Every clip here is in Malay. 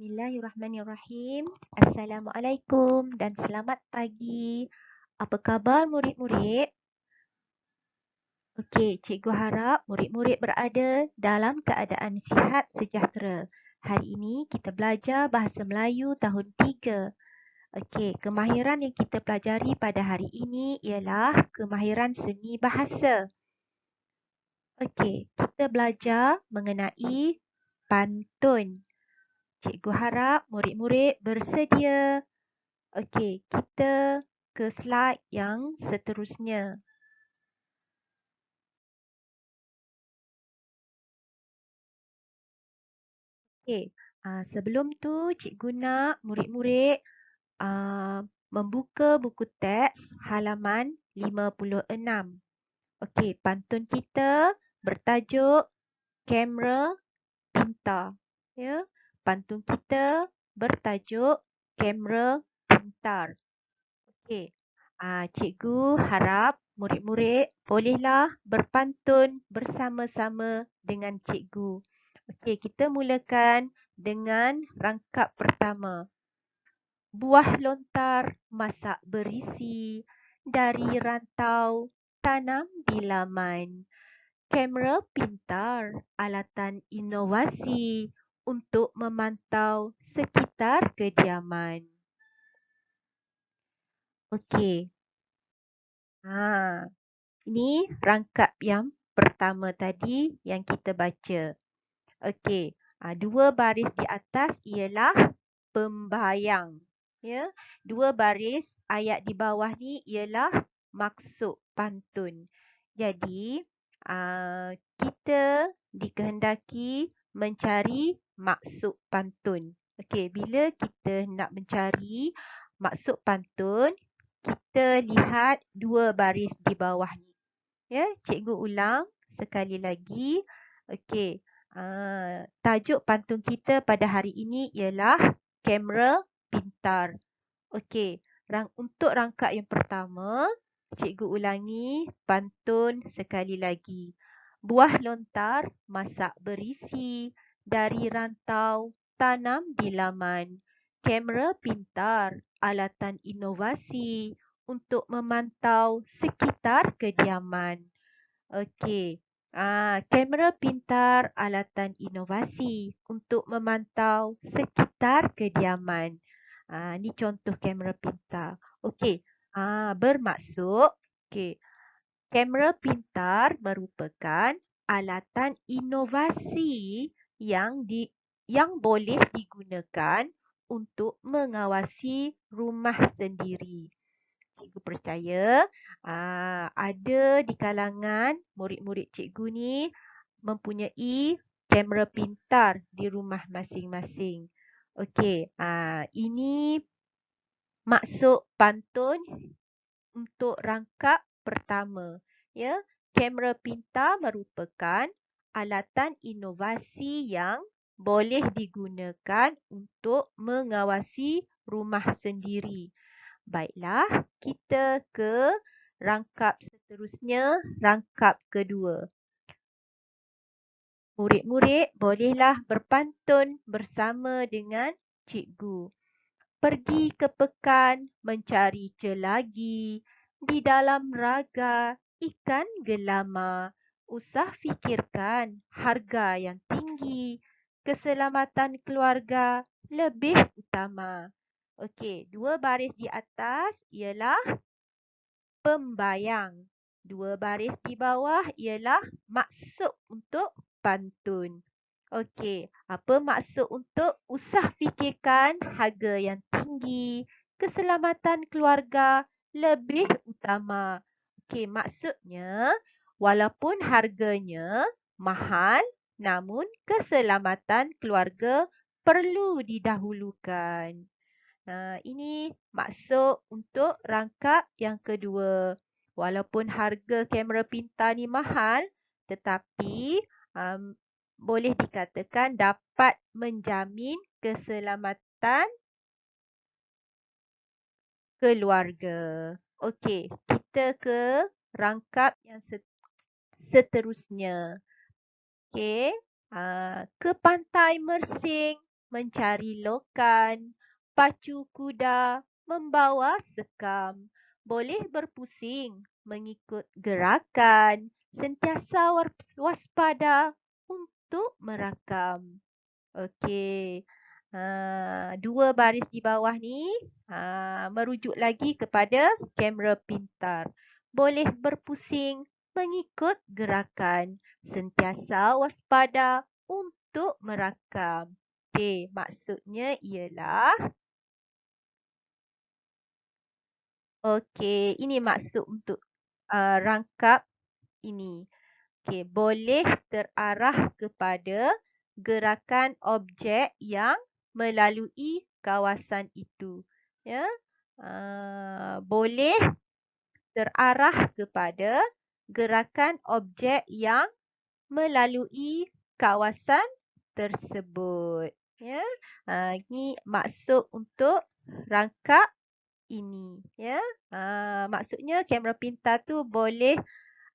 Bismillahirrahmanirrahim. Assalamualaikum dan selamat pagi. Apa khabar murid-murid? Okey, cikgu harap murid-murid berada dalam keadaan sihat sejahtera. Hari ini kita belajar Bahasa Melayu tahun 3. Okey, kemahiran yang kita pelajari pada hari ini ialah kemahiran seni bahasa. Okey, kita belajar mengenai pantun. Cikgu harap murid-murid bersedia. Okey, kita ke slide yang seterusnya. Okey, sebelum tu cikgu nak murid-murid membuka buku teks halaman 56. Okey, pantun kita bertajuk Kamera Pintar. Ya, pantun kita bertajuk Kamera Pintar. Okey, cikgu harap murid-murid bolehlah berpantun bersama-sama dengan cikgu. Okey, kita mulakan dengan rangkap pertama. Buah lontar masak berisi, dari rantau tanam di laman. Kamera pintar, alatan inovasi untuk memantau sekitar kediaman. Okey. Ini rangkap yang pertama tadi yang kita baca. Okey, dua baris di atas ialah pembayang. Ya, dua baris ayat di bawah ni ialah maksud pantun. Jadi, kita dikehendaki mencari maksud pantun. Okey, bila kita nak mencari maksud pantun, kita lihat dua baris di bawah ni. Ya, cikgu ulang sekali lagi. Okey, tajuk pantun kita pada hari ini ialah Kamera Pintar. Okey, untuk rangkap yang pertama, cikgu ulangi pantun sekali lagi. Buah lontar masak berisi, dari rantau tanam di laman. Kamera pintar, alatan inovasi untuk memantau sekitar kediaman. Okey. Kamera pintar, alatan inovasi untuk memantau sekitar kediaman. Ini contoh kamera pintar. Okey. Bermaksud, okey, kamera pintar merupakan alatan inovasi yang boleh digunakan untuk mengawasi rumah sendiri. Cikgu percaya ada di kalangan murid-murid cikgu ni mempunyai kamera pintar di rumah masing-masing. Okey, ini maksud pantun untuk rangkap pertama. Ya, kamera pintar merupakan alatan inovasi yang boleh digunakan untuk mengawasi rumah sendiri. Baiklah, kita ke rangkap seterusnya, rangkap kedua. Murid-murid bolehlah berpantun bersama dengan cikgu. Pergi ke pekan mencari celagi, di dalam raga ikan gelama. Usah fikirkan harga yang tinggi, keselamatan keluarga lebih utama. Okey, dua baris di atas ialah pembayang. Dua baris di bawah ialah maksud untuk pantun. Okey, apa maksud untuk usah fikirkan harga yang tinggi, keselamatan keluarga lebih utama. Okey, maksudnya walaupun harganya mahal, namun keselamatan keluarga perlu didahulukan. Ini maksud untuk rangkap yang kedua. Walaupun harga kamera pintar ni mahal, tetapi boleh dikatakan dapat menjamin keselamatan keluarga. Okey, kita ke rangkap yang seterusnya. Okey, ke pantai Mersing mencari lokan, pacu kuda, membawa sekam, boleh berpusing mengikut gerakan, sentiasa waspada untuk merakam. Okey. Dua baris di bawah ni merujuk lagi kepada kamera pintar. Boleh berpusing mengikut gerakan, sentiasa waspada untuk merakam. Okey, maksudnya ialah ini maksud untuk rangkap ini. Okey, boleh terarah kepada gerakan objek yang melalui kawasan itu. Ya. Boleh terarah kepada gerakan objek yang melalui kawasan tersebut. Ya. Ini maksud untuk rangkap ini. Ya. Maksudnya kamera pintar tu boleh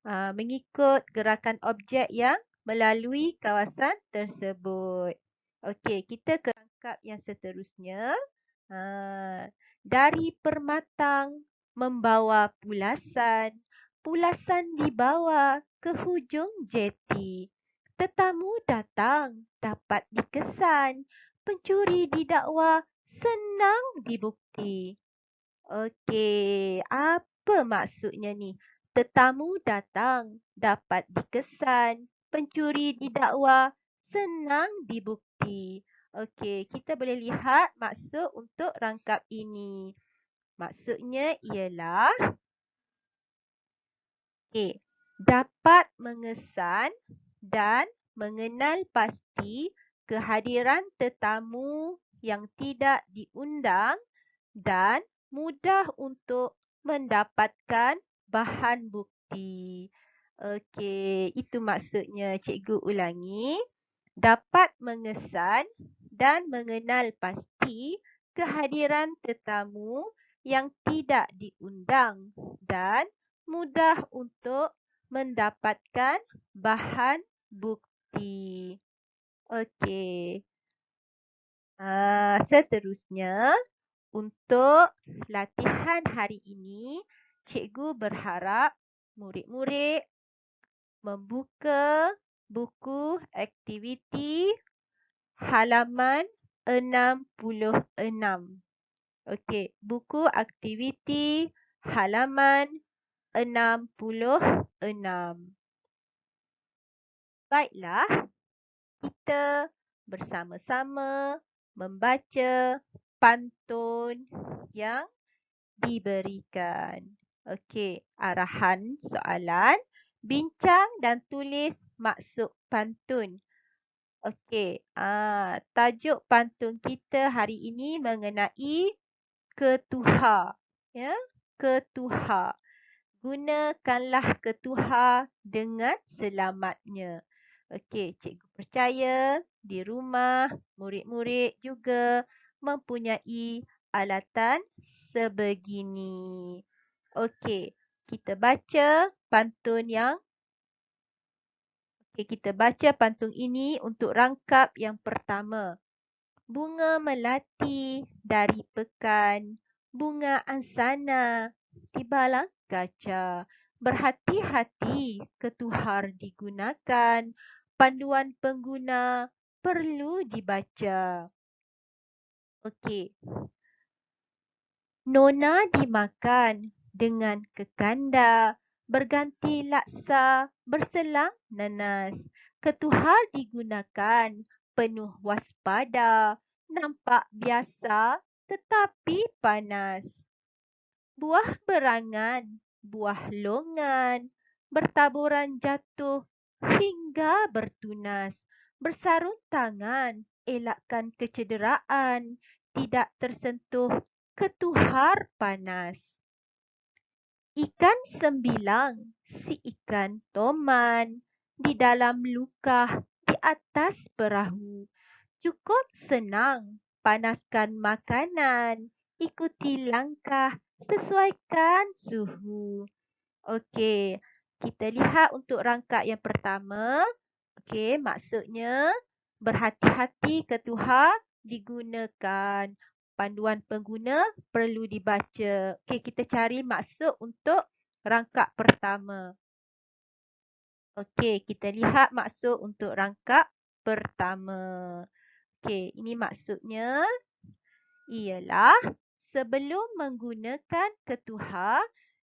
mengikut gerakan objek yang melalui kawasan tersebut. Okey, kita ke rangkap yang seterusnya. Dari permatang membawa pulasan, pulasan dibawa ke hujung jeti. Tetamu datang dapat dikesan, pencuri didakwa senang dibukti. Okey, apa maksudnya ni? Tetamu datang dapat dikesan, pencuri didakwa senang dibukti. Okey, kita boleh lihat maksud untuk rangkap ini. Maksudnya ialah dapat mengesan dan mengenal pasti kehadiran tetamu yang tidak diundang dan mudah untuk mendapatkan bahan bukti. Okey, itu maksudnya. Cikgu ulangi. Dapat mengesan dan mengenal pasti kehadiran tetamu yang tidak diundang dan mudah untuk mendapatkan bahan bukti. Okey. Seterusnya, untuk latihan hari ini, cikgu berharap murid-murid membuka buku aktiviti halaman 66. Okey, buku aktiviti halaman 66. Baiklah, kita bersama-sama membaca pantun yang diberikan. Okey, arahan soalan, bincang dan tulis maksud pantun. Okey, tajuk pantun kita hari ini mengenai ketuha. Ya, ketuha. Gunakanlah ketuha dengan selamatnya. Okey, cikgu percaya di rumah murid-murid juga mempunyai alatan sebegini. Okey, kita baca pantun kita baca pantun ini untuk rangkap yang pertama. Bunga melati dari pekan, bunga ansana di balang kaca. Berhati-hati ketuhar digunakan, panduan pengguna perlu dibaca. Okey. Nona dimakan dengan kekanda, berganti laksa, berselang nanas. Ketuhar digunakan, penuh waspada, nampak biasa tetapi panas. Buah berangan, buah longan, bertaburan jatuh hingga bertunas. Bersarung tangan, elakkan kecederaan, tidak tersentuh ketuhar panas. Ikan sembilang, si ikan toman, di dalam luka, di atas perahu. Cukup senang, panaskan makanan, ikuti langkah, sesuaikan suhu. Okey, kita lihat untuk rangkap yang pertama. Okey, maksudnya berhati-hati ketuhar digunakan. Panduan pengguna perlu dibaca. Okey, kita cari maksud untuk rangkap pertama. Okey, kita lihat maksud untuk rangkap pertama. Okey, ini maksudnya ialah sebelum menggunakan ketuhar,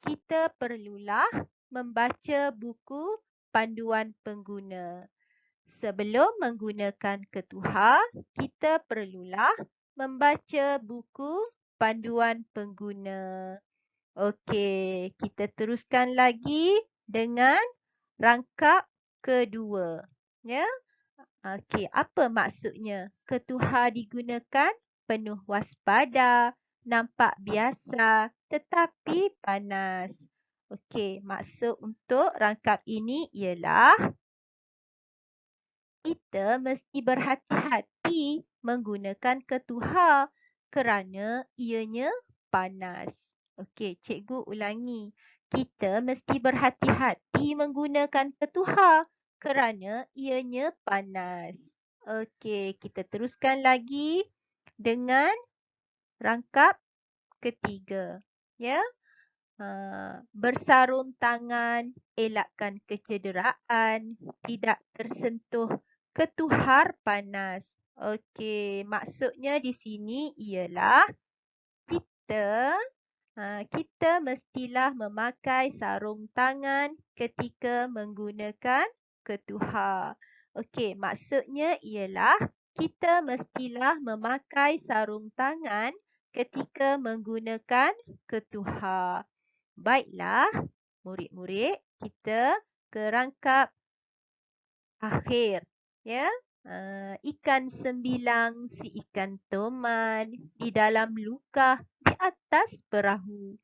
kita perlulah membaca buku panduan pengguna. Sebelum menggunakan ketuhar, kita perlulah membaca buku panduan pengguna. Okey, kita teruskan lagi dengan rangkap kedua. Ya. Okey, apa maksudnya? Ketuhar digunakan penuh waspada, nampak biasa tetapi panas. Okey, maksud untuk rangkap ini ialah kita mesti berhati-hati menggunakan ketuhar kerana ianya panas. Okey, cikgu ulangi. Kita mesti berhati-hati menggunakan ketuhar kerana ianya panas. Okey, kita teruskan lagi dengan rangkap ketiga. Ya. Bersarung tangan, elakkan kecederaan, tidak tersentuh ketuhar panas. Okey, maksudnya di sini ialah kita kita mestilah memakai sarung tangan ketika menggunakan ketuhar. Okey, maksudnya ialah kita mestilah memakai sarung tangan ketika menggunakan ketuhar. Baiklah, murid-murid, kita ke rangkap akhir. Ya. Ikan sembilang si ikan toman di dalam luka di atas perahu.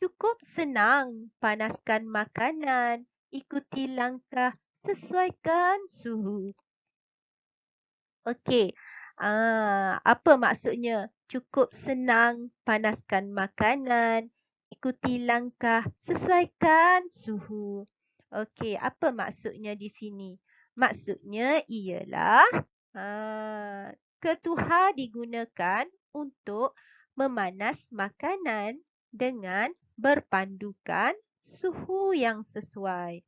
Cukup senang panaskan makanan, ikuti langkah, sesuaikan suhu. Okey, apa maksudnya? Cukup senang panaskan makanan, ikuti langkah, sesuaikan suhu. Okey, apa maksudnya di sini? Maksudnya ialah ketuhar digunakan untuk memanas makanan dengan berpandukan suhu yang sesuai.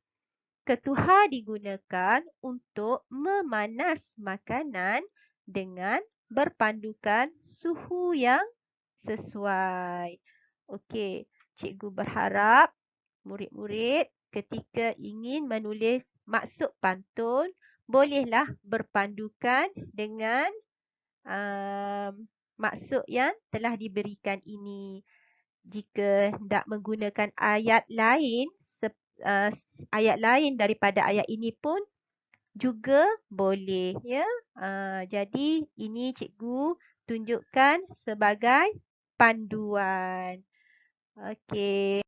Ketuhar digunakan untuk memanas makanan dengan berpandukan suhu yang sesuai. Okey, cikgu berharap murid-murid ketika ingin menulis maksud pantun, bolehlah berpandukan dengan maksud yang telah diberikan ini. Jika hendak menggunakan ayat lain, ayat lain daripada ayat ini pun juga boleh. Ya. Jadi ini cikgu tunjukkan sebagai panduan. Okey.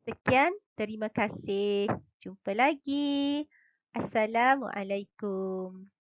Sekian, terima kasih. Jumpa lagi. Assalamualaikum.